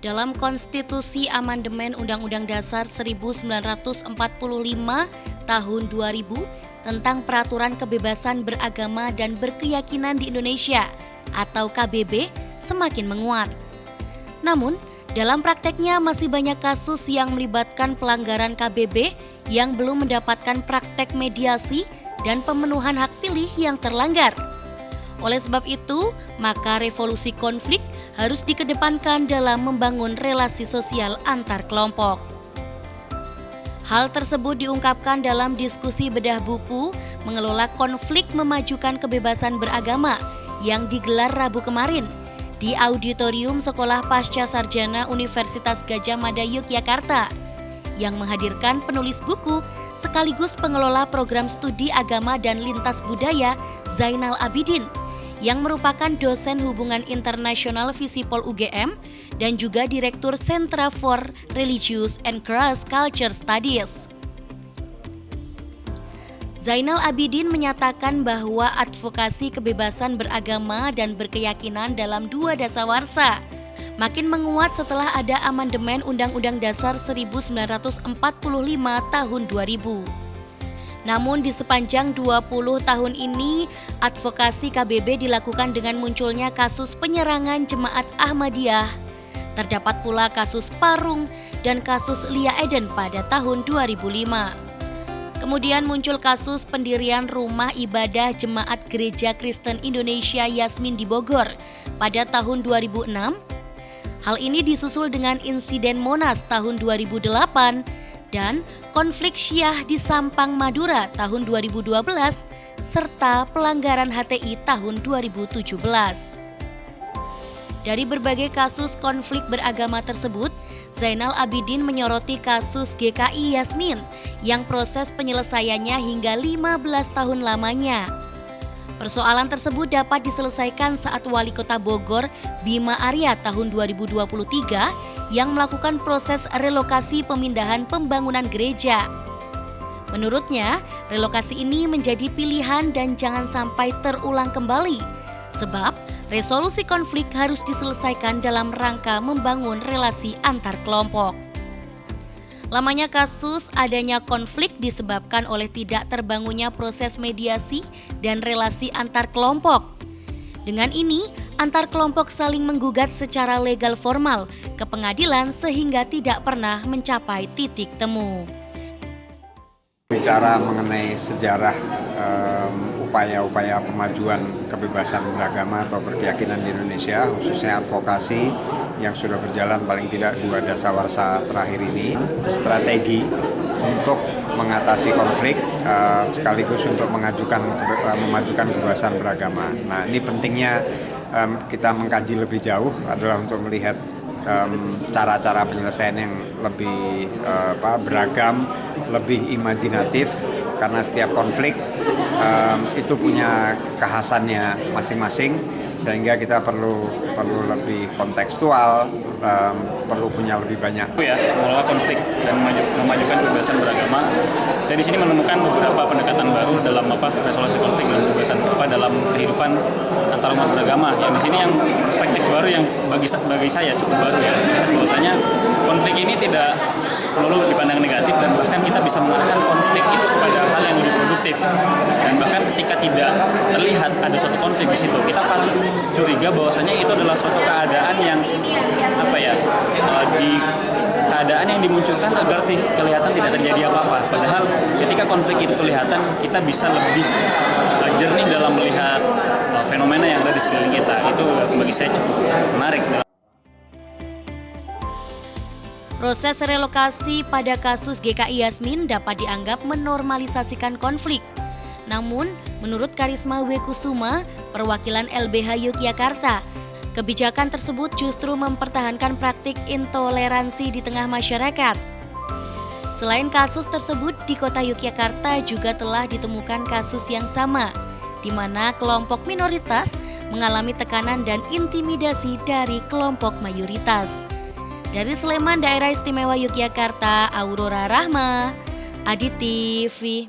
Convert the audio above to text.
Dalam Konstitusi Amandemen Undang-Undang Dasar 1945 tahun 2000 tentang Peraturan Kebebasan Beragama dan Berkeyakinan di Indonesia atau KBB semakin menguat. Namun, dalam prakteknya masih banyak kasus yang melibatkan pelanggaran KBB yang belum mendapatkan praktek mediasi dan pemenuhan hak pilih yang terlanggar. Oleh sebab itu, maka revolusi konflik harus dikedepankan dalam membangun relasi sosial antar kelompok. Hal tersebut diungkapkan dalam diskusi bedah buku Mengelola Konflik Memajukan Kebebasan Beragama yang digelar Rabu kemarin di Auditorium Sekolah Pasca Sarjana Universitas Gadjah Mada Yogyakarta yang menghadirkan penulis buku sekaligus pengelola program studi agama dan lintas budaya Zainal Abidin yang merupakan dosen hubungan internasional Visipol UGM dan juga Direktur Sentra for Religious and Cross Culture Studies. Zainal Abidin menyatakan bahwa advokasi kebebasan beragama dan berkeyakinan dalam dua dasawarsa makin menguat setelah ada amandemen Undang-Undang Dasar 1945 tahun 2000. Namun di sepanjang 20 tahun ini, advokasi KBB dilakukan dengan munculnya kasus penyerangan jemaat Ahmadiyah. Terdapat pula kasus Parung dan kasus Lia Eden pada tahun 2005. Kemudian muncul kasus pendirian rumah ibadah Jemaat Gereja Kristen Indonesia Yasmin di Bogor pada tahun 2006. Hal ini disusul dengan insiden Monas tahun 2008 dan konflik Syiah di Sampang, Madura tahun 2012 serta pelanggaran HTI tahun 2017. Dari berbagai kasus konflik beragama tersebut, Zainal Abidin menyoroti kasus GKI Yasmin yang proses penyelesaiannya hingga 15 tahun lamanya. Persoalan tersebut dapat diselesaikan saat Wali Kota Bogor, Bima Arya tahun 2023 yang melakukan proses relokasi pemindahan pembangunan gereja. Menurutnya, relokasi ini menjadi pilihan dan jangan sampai terulang kembali, sebab resolusi konflik harus diselesaikan dalam rangka membangun relasi antar kelompok. Lamanya kasus adanya konflik disebabkan oleh tidak terbangunnya proses mediasi dan relasi antar kelompok. Dengan ini, antar kelompok saling menggugat secara legal formal ke pengadilan sehingga tidak pernah mencapai titik temu. Bicara mengenai sejarah upaya-upaya pemajuan kebebasan beragama atau berkeyakinan di Indonesia, khususnya advokasi yang sudah berjalan paling tidak 2 dasawarsa terakhir ini, strategi untuk mengatasi konflik sekaligus untuk memajukan kebebasan beragama. Nah, ini pentingnya kita mengkaji lebih jauh adalah untuk melihat cara-cara penyelesaian yang lebih beragam, lebih imajinatif, karena setiap konflik itu punya kekhasannya masing-masing, sehingga kita perlu lebih kontekstual, perlu punya lebih banyak. Mengelola konflik dan memajukan kebebasan beragama. Saya di sini menemukan beberapa pendekatan baru dalam resolusi konflik dan kebebasan dalam kehidupan antar umat beragama. Yang di sini yang perspektif baru yang bagi saya cukup baru ya. Bahwasanya konflik ini tidak perlu dipandang negatif dan bahkan kita bisa mengarahkan konflik itu kepada hal yang lebih produktif. Dan bahkan ketika tidak terlihat ada suatu konflik di situ, kita patut curiga bahwasanya itu adalah suatu keadaan yang di keadaan yang dimunculkan agar kelihatan tidak terjadi apa-apa. Padahal ketika konflik itu kelihatan, kita bisa lebih jernih dalam melihat fenomena yang ada di sekeliling kita. Itu bagi saya cukup menarik. Proses relokasi pada kasus GKI Yasmin dapat dianggap menormalisasikan konflik. Namun, menurut Karisma W. Kusuma, perwakilan LBH Yogyakarta, kebijakan tersebut justru mempertahankan praktik intoleransi di tengah masyarakat. Selain kasus tersebut, di kota Yogyakarta juga telah ditemukan kasus yang sama, di mana kelompok minoritas mengalami tekanan dan intimidasi dari kelompok mayoritas. Dari Sleman, Daerah Istimewa Yogyakarta, Aurora Rahma, Adi TV.